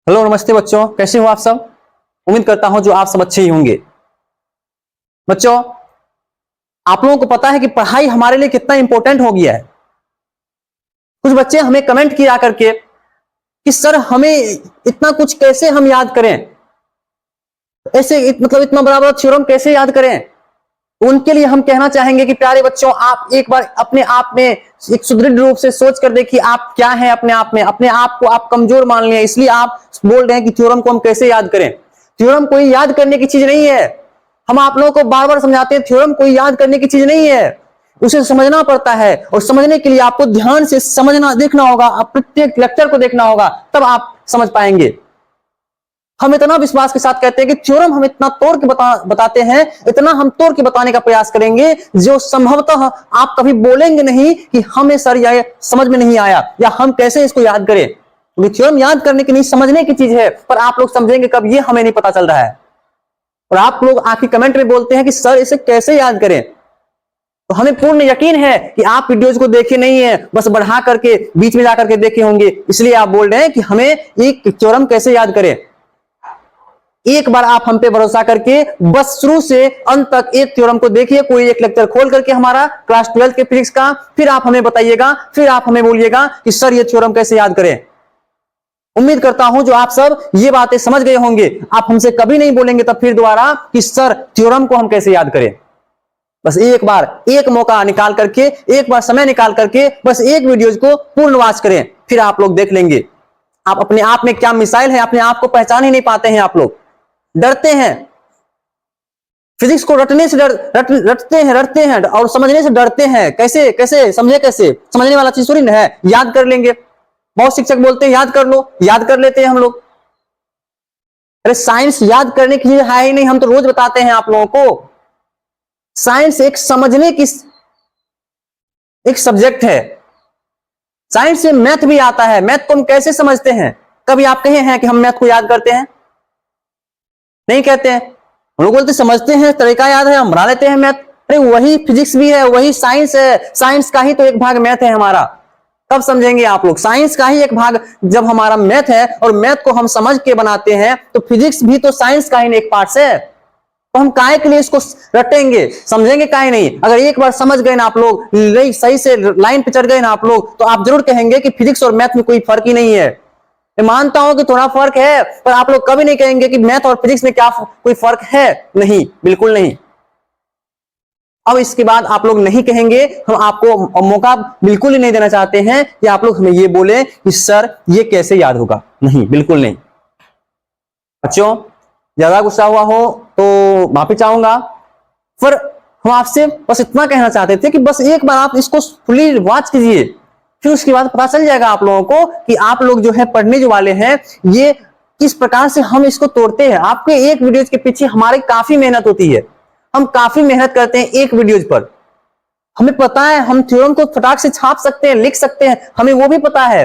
Hello नमस्ते बच्चों, कैसे हो आप सब। उम्मीद करता हूं जो आप सब अच्छे ही होंगे। बच्चों, आप लोगों को पता है कि पढ़ाई हमारे लिए कितना इंपॉर्टेंट हो गया है। कुछ बच्चे हमें कमेंट किया करके कि सर हमें इतना कुछ कैसे हम याद करें, ऐसे मतलब इतना बड़ा बड़ा थ्योरम कैसे याद करें। उनके लिए हम कहना चाहेंगे कि प्यारे बच्चों, आप एक बार अपने आप में एक सुदृढ़ रूप से सोच कर देखिए आप क्या है। अपने आप में अपने आप को आप कमजोर मान लिया, इसलिए आप बोल रहे हैं कि थ्योरम को हम कैसे याद करें। थ्योरम कोई याद करने की चीज नहीं है। हम आप लोगों को बार बार समझाते हैं थ्योरम कोई याद करने की चीज नहीं है, उसे समझना पड़ता है। और समझने के लिए आपको ध्यान से समझना देखना होगा, प्रत्येक लेक्चर को देखना होगा, तब आप समझ पाएंगे। हम इतना विश्वास के साथ कहते हैं कि थ्योरम हम इतना तोड़ के बताते हैं, इतना हम तोड़ के बताने का प्रयास करेंगे जो संभवतः आप कभी बोलेंगे नहीं कि हमें सर यह समझ में नहीं आया या हम कैसे इसको याद करें। क्योंकि थ्योरम याद करने की नहीं, समझने की चीज है, पर आप लोग समझेंगे कब ये हमें नहीं पता चल रहा है। और आप लोग आखिर कमेंट में बोलते हैं कि सर इसे कैसे याद करें। तो हमें पूर्ण यकीन है कि आप वीडियोज को देखे नहीं है, बस बढ़ा करके बीच में जाकर के देखे होंगे, इसलिए आप बोल रहे हैं कि हमें एक थ्योरम कैसे याद करें। एक बार आप हम पे भरोसा करके बस शुरू से अंत तक एक थ्योरम को देखिए, कोई एक लेक्चर खोल करके हमारा क्लास 12 के फिजिक्स का, फिर आप हमें बताइएगा, फिर आप हमें बोलिएगा कि सर ये थ्योरम कैसे याद करें। उम्मीद करता हूं जो आप सब ये बातें समझ गए होंगे। आप हमसे कभी नहीं बोलेंगे तब फिर दोबारा कि सर थ्योरम को हम कैसे याद करें। बस एक बार एक मौका निकाल करके, एक बार समय निकाल करके बस एक वीडियोज को पूर्ण वॉच करें, फिर आप लोग देख लेंगे आप अपने आप में क्या मिसाइल है। अपने आप को पहचान ही नहीं पाते हैं, आप लोग डरते हैं फिजिक्स को रटने से रटते हैं और समझने से डरते हैं। कैसे कैसे समझे, कैसे समझने वाला चीज थोड़ी है, याद कर लेंगे। बहुत शिक्षक बोलते हैं याद कर लो, याद कर लेते हैं हम लोग। अरे साइंस याद करने की चीज है ही नहीं, हम तो रोज बताते हैं आप लोगों को। साइंस एक समझने की एक सब्जेक्ट है। साइंस में मैथ भी आता है, मैथ को हम कैसे समझते हैं। कभी आप कहे हैं कि हम मैथ को याद करते हैं? नहीं कहते हैं। हम लोग बोलते समझते हैं, तरीका याद है, हम बना लेते हैं मैथ। अरे वही फिजिक्स भी है, वही साइंस है, साइंस का ही तो एक भाग मैथ है हमारा। तब समझेंगे आप लोग, साइंस का ही एक भाग जब हमारा मैथ है और मैथ को हम समझ के बनाते हैं, तो फिजिक्स भी तो साइंस का ही एक पार्ट है। तो हम काहे के लिए इसको रटेंगे, समझेंगे काहे नहीं। अगर एक बार समझ गए ना आप लोग, सही से लाइन पे चढ़ गए ना आप लोग, तो आप जरूर कहेंगे कि फिजिक्स और मैथ में कोई फर्क ही नहीं है। मैं मानता हूं कि थोड़ा फर्क है, पर आप लोग कभी नहीं कहेंगे कि मैथ और फिजिक्स में क्या कोई फर्क है। नहीं, बिल्कुल नहीं। अब इसके बाद आप लोग नहीं कहेंगे, हम आपको मौका बिल्कुल ही नहीं देना चाहते हैं कि आप लोग हमें ये बोले कि सर ये कैसे याद होगा। नहीं, बिल्कुल नहीं। बच्चों, ज्यादा गुस्सा हुआ हो तो माफी चाहूंगा, पर हम आपसे बस इतना कहना चाहते थे कि बस एक बार आप इसको फुली वॉच कीजिए, फिर उसके बाद पता चल जाएगा आप लोगों को कि आप लोग जो है पढ़ने जो वाले हैं, ये किस प्रकार से हम इसको तोड़ते हैं। आपके एक वीडियोज के पीछे हमारी काफी मेहनत होती है, हम काफी मेहनत करते हैं एक वीडियोज पर। हमें पता है हम थ्योरम को फटाक से छाप सकते हैं, लिख सकते हैं, हमें वो भी पता है।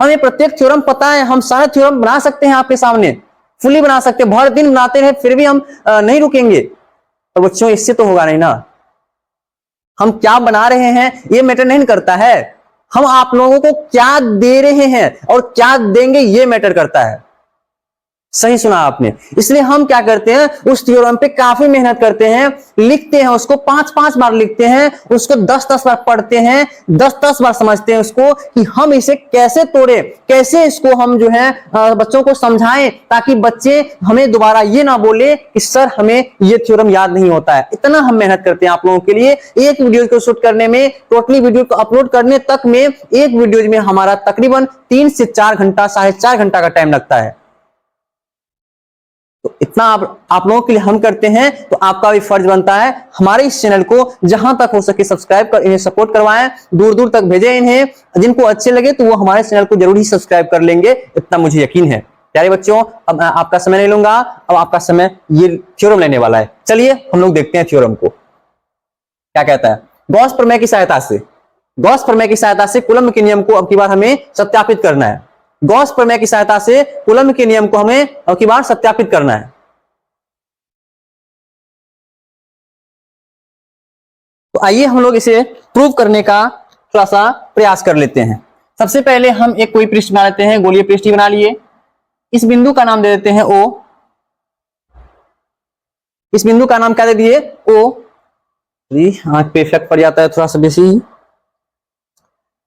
हमें प्रत्येक थ्योरम पता है, हम सारे थ्योरम बना सकते हैं आपके सामने, फुली बना सकते हैं, भर दिन बनाते रहे फिर भी हम नहीं रुकेंगे। तो बच्चों इससे तो होगा नहीं ना। हम क्या बना रहे हैं ये मैटर नहीं करता है, हम आप लोगों को क्या दे रहे हैं और क्या देंगे ये मैटर करता है। सही सुना आपने। इसलिए हम क्या करते हैं, उस थ्योरम पे काफी मेहनत करते हैं, लिखते हैं उसको, 5-5 बार लिखते हैं उसको, 10-10 बार पढ़ते हैं, 10-10 बार समझते हैं उसको कि हम इसे कैसे तोड़े, कैसे इसको हम जो है बच्चों को समझाएं, ताकि बच्चे हमें दोबारा ये ना बोले कि सर हमें ये थ्योरम याद नहीं होता है। इतना हम मेहनत करते हैं आप लोगों के लिए। एक वीडियो को शूट करने में, टोटली वीडियो को अपलोड करने तक में, एक वीडियो में हमारा तकरीबन 3 से 4 घंटा, 4.5 घंटा का टाइम लगता है। तो इतना आप लोगों के लिए हम करते हैं, तो आपका भी फर्ज बनता है हमारे इस चैनल को जहां तक हो सके सब्सक्राइब कर, इन्हें सपोर्ट करवाएं, दूर दूर तक भेजें इन्हें। जिनको अच्छे लगे तो वो हमारे चैनल को जरूर ही सब्सक्राइब कर लेंगे, इतना मुझे यकीन है। प्यारे बच्चों, अब आपका समय नहीं लूंगा, अब आपका समय ये थ्योरम लेने वाला है। चलिए हम लोग देखते हैं थ्योरम को क्या कहता है। गॉस प्रमेय की सहायता से, गॉस प्रमेय की सहायता से कूलम्ब के नियम को अब की बार हमें सत्यापित करना है। गॉस प्रमेय की सहायता से कूलम्ब के नियम को हमें अब की बार सत्यापित करना है। तो आइए हम लोग इसे प्रूव करने का थोड़ा सा प्रयास कर लेते हैं। सबसे पहले हम एक कोई पृष्ठ बना लेते हैं, गोलीय पृष्ठ ही बना लिए। इस बिंदु का नाम दे देते हैं O। इस बिंदु का नाम क्या दे दिए? O। आंख पे इफेक्ट पड़ जाता है थोड़ा सा बेसी।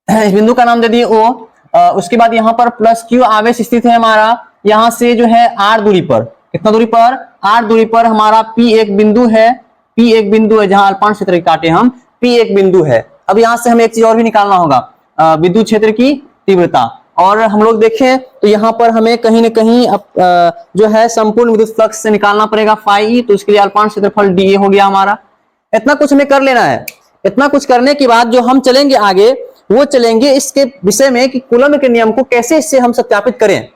इस बिंदु का नाम दे दिए O। उसके बाद यहाँ पर प्लस Q आवेश स्थित है हमारा, यहां से जो है R दूरी पर, कितना दूरी पर? R दूरी पर हमारा P एक बिंदु है, P एक बिंदु है जहां अल्पांश क्षेत्र काटे हम, P एक बिंदु है। अब यहां से हमें एक चीज और भी निकालना होगा, विद्युत क्षेत्र की तीव्रता। और हम लोग देखें तो यहाँ पर हमें कहीं ना कहीं जो है संपूर्ण विद्युत फ्लक्स से निकालना पड़ेगा फाई, तो इसके लिए अल्पांश क्षेत्रफल डीए हो गया हमारा। इतना कुछ हमें कर लेना है। इतना कुछ करने के बाद जो हम चलेंगे आगे, वो चलेंगे इसके विषय में कि कूलम्ब के नियम को कैसे इससे हम सत्यापित करें।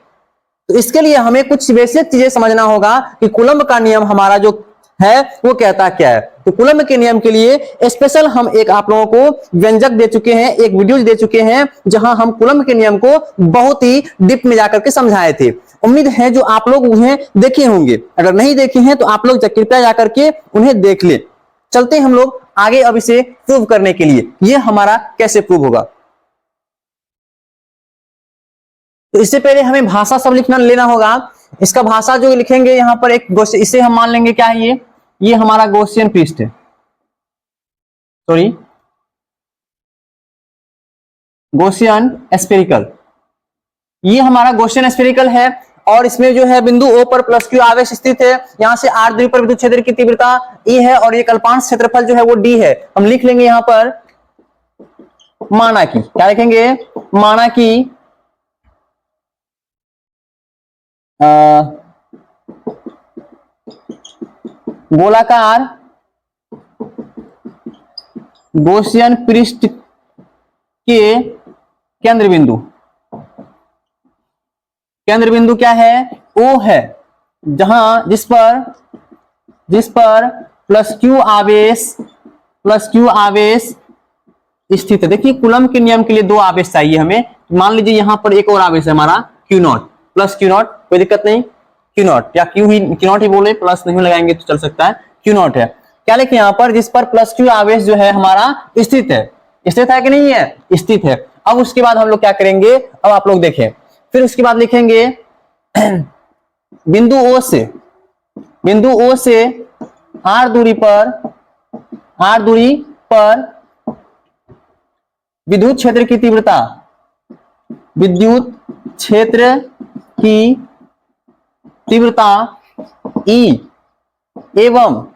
तो इसके लिए हमें कुछ बेसिक चीजें समझना होगा कि कूलम्ब का नियम हमारा जो है वो कहता क्या है। तो कूलम्ब के नियम के लिए स्पेशल हम एक आप लोगों को व्यंजक दे चुके हैं, एक वीडियो दे चुके हैं जहां हम कूलम्ब के नियम को बहुत ही डीप में जाकर के समझाए थे। उम्मीद है जो आप लोग उन्हें देखे होंगे, अगर नहीं देखे हैं तो आप लोग कृपया जाकर के उन्हें देख ले। चलते हैं हम लोग आगे अब इसे प्रूव करने के लिए, ये हमारा कैसे प्रूव होगा। तो इससे पहले हमें भाषा सब लिखना लेना होगा। इसका भाषा जो लिखेंगे यहाँ पर एक इसे हम मान लेंगे क्या है, ये हमारा गॉसियन पृष्ठ है, सॉरी गॉसियन स्फेरिकल, ये हमारा गॉसियन स्फेरिकल है। और इसमें जो है बिंदु O पर प्लस Q आवेश स्थित है, यहां से R दूरी पर विद्युत क्षेत्र की तीव्रता E है और एक अल्पांश क्षेत्रफल जो है वो D है। हम लिख लेंगे यहां पर माना कि, क्या लिखेंगे? माना कि गोलाकार गॉसियन पृष्ठ के केंद्र बिंदु, केंद्र बिंदु क्या है? O है, जहां जिस पर प्लस Q आवेश स्थित है। देखिए कूलम्ब के नियम के लिए दो आवेश चाहिए हमें। मान लीजिए यहां पर एक और आवेश है हमारा Q0 प्लस Q0, कोई दिक्कत नहीं, Q0 या Q0 ही बोले, प्लस नहीं लगाएंगे तो चल सकता है, Q0 है। क्या लिखे यहाँ पर? जिस पर प्लस Q आवेश जो है हमारा स्थित है। स्थित है कि नहीं है? स्थित है। अब उसके बाद हम लोग क्या करेंगे, अब आप लोग देखें, फिर उसके बाद लिखेंगे बिंदु O से R दूरी पर विद्युत क्षेत्र की तीव्रता, विद्युत क्षेत्र की तीव्रता E एवं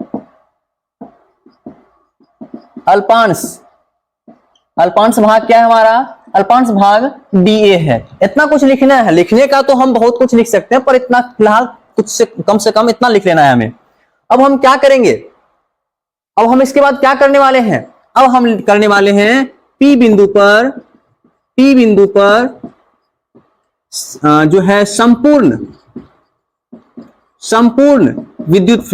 अल्पांश भाग क्या है हमारा? अल्पांश भाग dA है। इतना कुछ लिखना है। लिखने का तो हम बहुत कुछ लिख सकते हैं, पर इतना फिलहाल कुछ से कम इतना लिख लेना है हमें। अब हम क्या करेंगे? अब हम इसके बाद क्या करने वाले हैं? अब हम करने वाले हैं P बिंदु पर जो है संपूर्ण विद्युत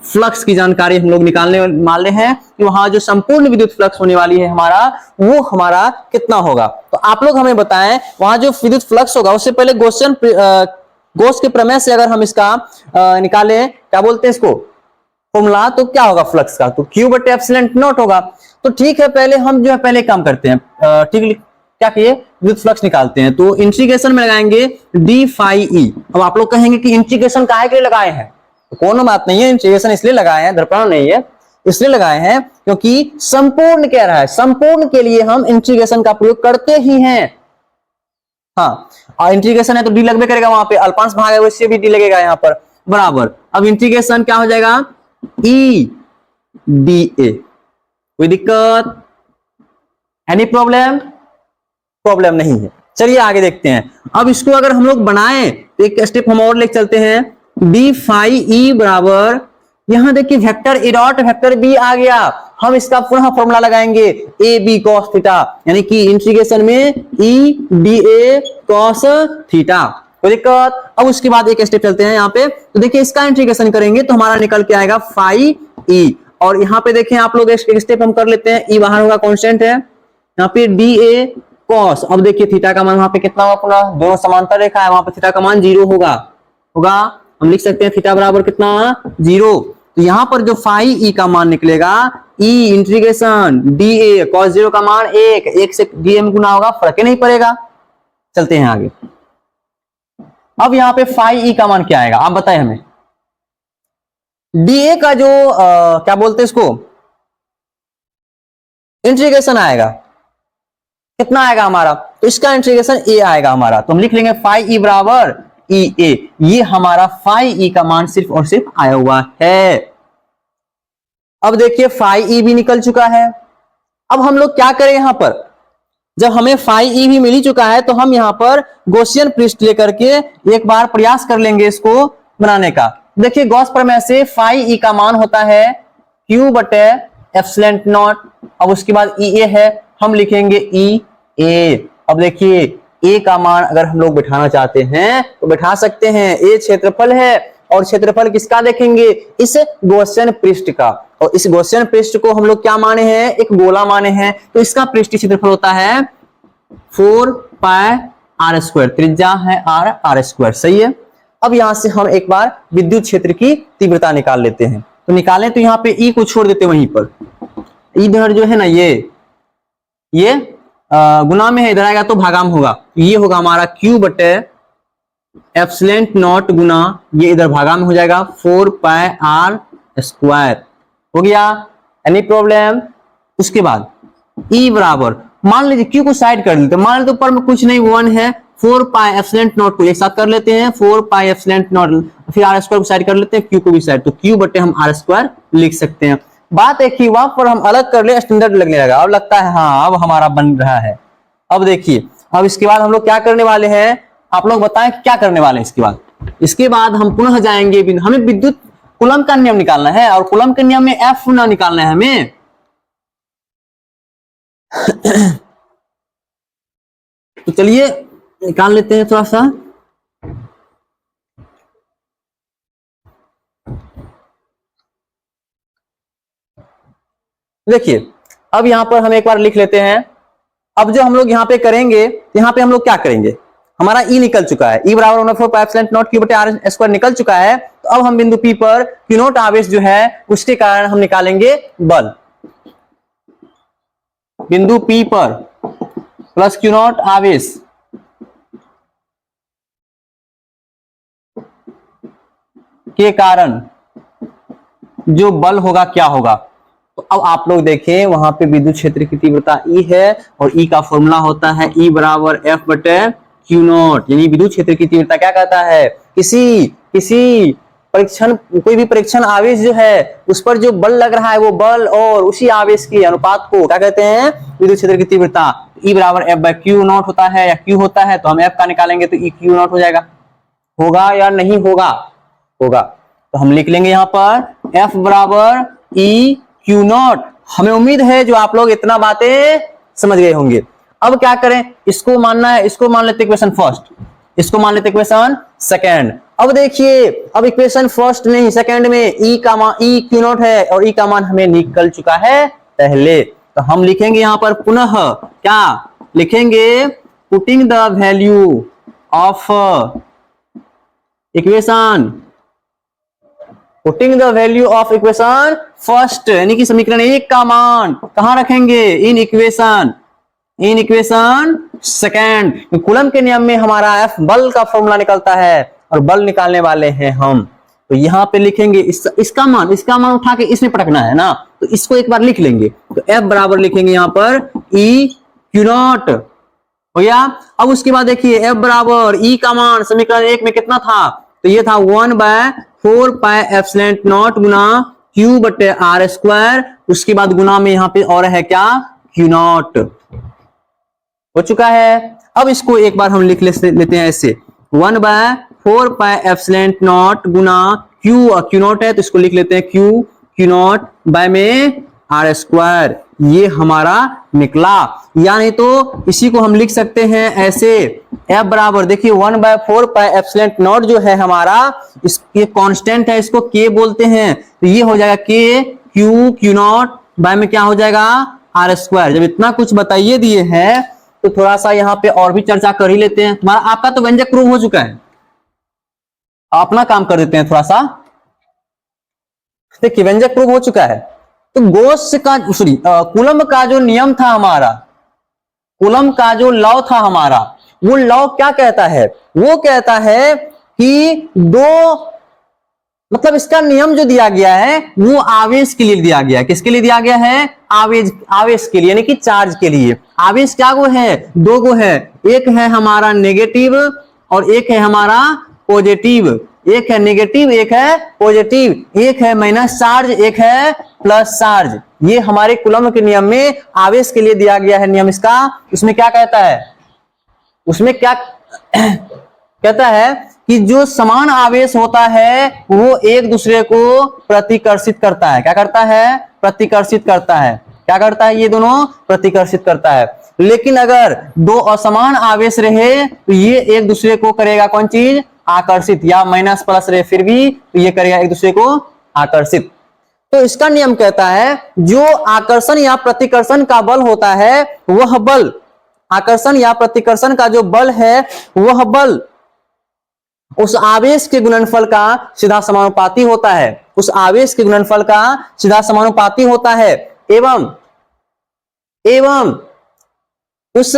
फ्लक्स की जानकारी हम लोग निकालने वाले हैं कि वहां जो संपूर्ण विद्युत फ्लक्स होने वाली है हमारा, वो हमारा कितना होगा। तो आप लोग हमें बताएं वहां जो विद्युत फ्लक्स होगा, उससे पहले गॉस के प्रमेय से अगर हम इसका निकालें, क्या बोलते हैं इसको, फॉर्मूला, तो क्या होगा फ्लक्स का? तो Q/ε0 होगा। तो ठीक है, पहले हम जो है पहले काम करते हैं, ठीक, क्या किए, विद्युत फ्लक्स निकालते हैं। तो इंटीग्रेशन में लगाएंगे d फाई ई। अब आप लोग कहेंगे कि इंटीग्रेशन काहे के लिए लगाए हैं? तो कोनो बात नहीं है, इंटीग्रेशन इसलिए लगाए हैं, दर्पण नहीं है, इसलिए लगाए हैं क्योंकि संपूर्ण कह रहा है, संपूर्ण के लिए हम इंटीग्रेशन का प्रयोग करते ही हैं। हाँ, और इंटीग्रेशन है तो डी लगभग करेगा, वहां पे अल्पांश भाग है वैसे भी डी लगेगा यहाँ पर बराबर। अब इंटीग्रेशन क्या हो जाएगा? E D A. कोई दिक्कत? Any problem? प्रॉब्लम नहीं है। चलिए आगे देखते हैं। अब इसको अगर हम लोग बनाएं तो एक स्टेप हम और लेके चलते हैं। डी फाई ई बराबर, यहां देखिए vector A dot vector B आ गया। हम इसका पुनः फॉर्मूला लगाएंगे ए बी कॉस थीटा, यानी कि इंटीग्रेशन में E D A cos theta. कोई दिक्कत? अब उसके बाद एक स्टेप चलते हैं यहाँ पे। तो देखिए इसका इंटीग्रेशन करेंगे तो हमारा निकल के आएगा फाई ई। और यहाँ पे देखें आप लोग, एक स्टेप हम कर लेते हैं, ई बाहर होगा, कांस्टेंट है, यहाँ पे डी ए कॉस। अब देखिए थीटा का मान वहां पे कितना होगा, पूरा दोनों समांतर रेखा है, वहां पे थीटा का मान 0 होगा। हम लिख सकते हैं थीटा बराबर कितना? 0। तो यहां पर जो फाई ई का मान निकलेगा, ई इंटीग्रेशन डी ए कॉस 0 का मान 1 से डी ए में गुना होगा, फर्क ही नहीं पड़ेगा। चलते हैं आगे। अब यहाँ पे फाई ई का मान क्या आएगा आप बताएं हमें। डीए का जो क्या बोलते हैं इसको, इंटीग्रेशन आएगा, कितना आएगा हमारा, तो इसका इंटीग्रेशन ए आएगा हमारा, तो हम लिख लेंगे फाई ई बराबर ई ए। ये हमारा फाई ई का मान सिर्फ और सिर्फ आया हुआ है। अब देखिए फाई ई भी निकल चुका है। अब हम लोग क्या करें यहां पर, जब हमें फाई ई भी मिल ही चुका है तो हम यहां पर गॉसियन पृष्ठ लेकर के एक बार प्रयास कर लेंगे इसको बनाने का। देखिए गॉस प्रमेय से फाई ई का मान होता है क्यू बटे एप्सिलॉन नॉट। अब उसके बाद ई ए है, हम लिखेंगे ई ए। अब देखिए ए का मान अगर हम लोग बैठाना चाहते हैं तो बैठा सकते हैं। ए क्षेत्रफल है और क्षेत्रफल किसका देखेंगे, इस गॉसियन पृष्ठ का। और इस गॉसियन पृष्ठ को हम लोग क्या माने हैं, एक गोला माने हैं, तो इसका पृष्ठीय क्षेत्रफल होता है 4 पाई आर स्क्वायर, त्रिज्या है आर, आर स्क्वायर, सही है। अब यहां से हम एक बार विद्युत क्षेत्र की तीव्रता निकाल लेते हैं। तो निकालें तो यहाँ पे ई को छोड़ देते हैं वहीं पर, इधर जो है ना ये गुना में है, इधर आएगा तो भागाम होगा, ये होगा हमारा क्यू बटे एप्सिलॉन नॉट गुना ये इधर भागाम हो जाएगा 4 पाई आर स्क्वायर, हो गया। Any problem. उसके बाद ई बराबर, मान लीजिए क्यू को साइड कर लेते हैं, मान लीजिए ऊपर में कुछ नहीं 1 है, 4 पाई एप्सिलॉन नॉट को एक साथ कर लेते हैं, 4 पाई एप्सिलॉन नॉट, फिर आर स्क्वायर को साइड कर लेते हैं, क्यू को भी साइड, तो क्यू बटे हम आर स्क्वायर लिख सकते हैं। बात एक ही, वहां पर हम अलग कर ले स्टैंडर्ड लगने लगा, अब लगता है हाँ अब हमारा बन रहा है। अब देखिए अब इसके बाद हम लोग क्या करने वाले हैं, आप लोग बताएं क्या करने वाले हैं इसके बाद। इसके बाद हम पुनः जाएंगे, हमें विद्युत कूलम का नियम निकालना है और कूलम के नियम में एफ ना निकालना है हमें। तो चलिए निकाल लेते हैं थोड़ा सा। देखिए अब यहां पर हम एक बार लिख लेते हैं। अब जो हम लोग यहां पे करेंगे, यहां पे हम लोग क्या करेंगे, हमारा ई निकल चुका है, ई बराबर 1/4 पाई एप्सिलॉन नॉट क्यू बटे आर स्क्वायर निकल चुका है। तो अब हम बिंदु पी पर क्यू नॉट आवेश जो है उसके कारण हम निकालेंगे बल। बिंदु पी पर प्लस क्यू नॉट आवेश के कारण जो बल होगा क्या होगा। तो अब आप लोग देखें वहां पे विद्युत क्षेत्र की तीव्रता ई है और ई का फॉर्मूला होता है ई बराबर एफ बटे क्यू नॉट। यानी विद्युत क्षेत्र की तीव्रता क्या कहता है, किसी परीक्षण, कोई भी परीक्षण आवेश जो है उस पर जो बल लग रहा है वो बल और उसी आवेश के अनुपात को क्या कहते हैं, विद्युत क्षेत्र की तीव्रता। ई बराबर एफ बाय क्यू नॉट होता है या क्यू होता है, तो हम एफ का निकालेंगे तो ई क्यू नॉट हो जाएगा। होगा या नहीं होगा, होगा। तो हम लिख लेंगे यहां पर एफ बराबर ई क्यू नॉट। हमें उम्मीद है जो आप लोग इतना बातें समझ गए होंगे। अब क्या करें, इसको मानना है, इसको मान लेते इक्वेशन फर्स्ट, इसको मान लेते इक्वेशन सेकंड। अब देखिए अब इक्वेशन फर्स्ट नहीं सेकंड में ई का मान ई क्यू नॉट है और ई का मान हमें निकल चुका है पहले। तो हम लिखेंगे यहां पर पुनः क्या लिखेंगे, putting the value of equation, putting the value of equation first, यानी कि समीकरण एक का मान कहां रखेंगे, इन इक्वेशन सेकंड। कूलम के नियम में हमारा एफ बल का फॉर्मूला निकलता है और बल निकालने वाले हैं हम। तो यहां पे लिखेंगे इसका मान उठा के इसमें पटकना है ना, तो इसको एक बार लिख लेंगे। तो एफ बराबर लिखेंगे यहां पर ई क्यू नॉट, हो गया। अब उसके बाद देखिए एफ बराबर ई का मान समीकरण एक में कितना था, तो ये था 1/4 pi epsilon not Guna Q बटे आर स्क्वायर, उसके बाद गुना में यहां पे और है क्या, क्यू नॉट, हो चुका है। अब इसको एक बार हम लिख लेते हैं ऐसे 1/4 pi epsilon not Guna Q not है तो इसको लिख लेते हैं क्यू नॉट बाय में आर स्क्वायर, ये हमारा निकला। यानी तो इसी को हम लिख सकते हैं ऐसे एफ बराबर, देखिए 1/4 पाई एप्सिलॉन नॉट जो है हमारा, ये कांस्टेंट है, इसको के बोलते हैं, तो ये हो जाएगा के क्यू नॉट बाय में क्या हो जाएगा आर स्क्वायर। जब इतना कुछ बताइए दिए हैं तो थोड़ा सा यहाँ पे और भी चर्चा कर ही लेते हैं। तुम्हारा आपका तो व्यंजक प्रूव हो चुका है, अपना काम कर देते हैं थोड़ा सा। देखिए व्यंजक प्रूव हो चुका है, तो गॉस का कूलम का जो नियम था हमारा, कूलम का जो लॉ था हमारा, वो लॉ क्या कहता है? वो कहता है कि मतलब इसका नियम जो दिया गया है वो आवेश के लिए दिया गया है। किसके लिए दिया गया है? आवेश के लिए, यानी कि चार्ज के लिए। आवेश क्या गो है? दो गो है, एक है हमारा नेगेटिव और एक है हमारा पॉजिटिव। एक है नेगेटिव, एक है पॉजिटिव, एक है माइनस चार्ज, एक है प्लस चार्ज। ये हमारे कूलम्ब के नियम में आवेश के लिए दिया गया है नियम इसका। उसमें क्या कहता है? उसमें क्या कहता है कि जो समान आवेश होता है वो एक दूसरे को प्रतिकर्षित करता है। क्या करता है? प्रतिकर्षित करता है। क्या करता है? ये दोनों प्रतिकर्षित करता है। लेकिन अगर दो असमान आवेश रहे तो ये एक दूसरे को करेगा कौन चीज? आकर्षित। या माइनस प्लस रहे फिर भी तो ये करेगा एक दूसरे को आकर्षित। तो इसका नियम कहता है जो आकर्षण या प्रतिकर्षण का बल होता है वह बल, आकर्षण या प्रतिकर्षण का जो बल है वह बल उस आवेश के गुणनफल का सीधा समानुपाती होता है। उस आवेश के गुणनफल का सीधा समानुपाती होता है एवं उस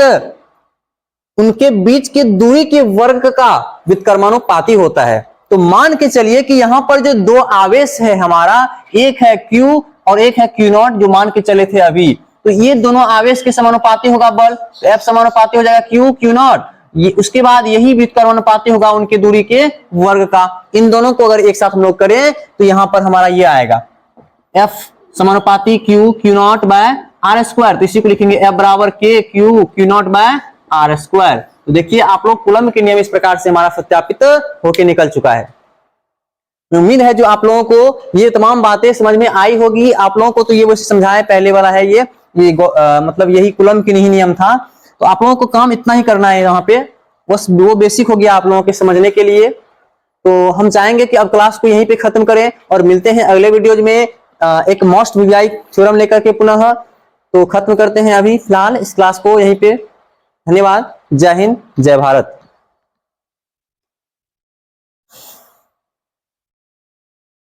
उनके बीच की दूरी के वर्ग का व्युत्क्रमानुपाती होता है। तो मान के चलिए कि यहां पर जो दो आवेश है हमारा, एक है Q और एक है Q0, जो मान के चले थे अभी, तो ये दोनों आवेश के समानुपाती होगा बल। तो F समानुपाती हो जाएगा Q0। ये उसके बाद यही व्युत्क्रमानुपाती होगा उनके दूरी के वर्ग का। इन दोनों को अगर एक साथ हम लोग करें तो यहां पर हमारा ये आएगा F समानुपाती Q0 बाय आर स्क्वायर। तो इसी को लिखेंगे F बराबर K Q0 bye are square. तो देखिए आप लोग कूलम्ब के नियम इस प्रकार से हमारा सत्यापित होके निकल चुका है। उम्मीद है जो आप लोगों को ये तमाम बातें समझ में आई होगी। आप लोगों को तो ये वो समझाया पहले वाला है, ये मतलब यही कूलम्ब की नहीं नियम था। तो आप लोगों को काम इतना ही करना है यहाँ पे, बस वो बेसिक हो गया आप लोगों के समझने के लिए। तो हम चाहेंगे कि अब क्लास को यहीं पे खत्म करें और मिलते हैं अगले वीडियोज में एक मोस्ट वीवीआई थ्योरम लेकर के पुनः। तो खत्म करते हैं अभी फिलहाल इस क्लास को यहीं पे। धन्यवाद। जय हिंद, जय भारत।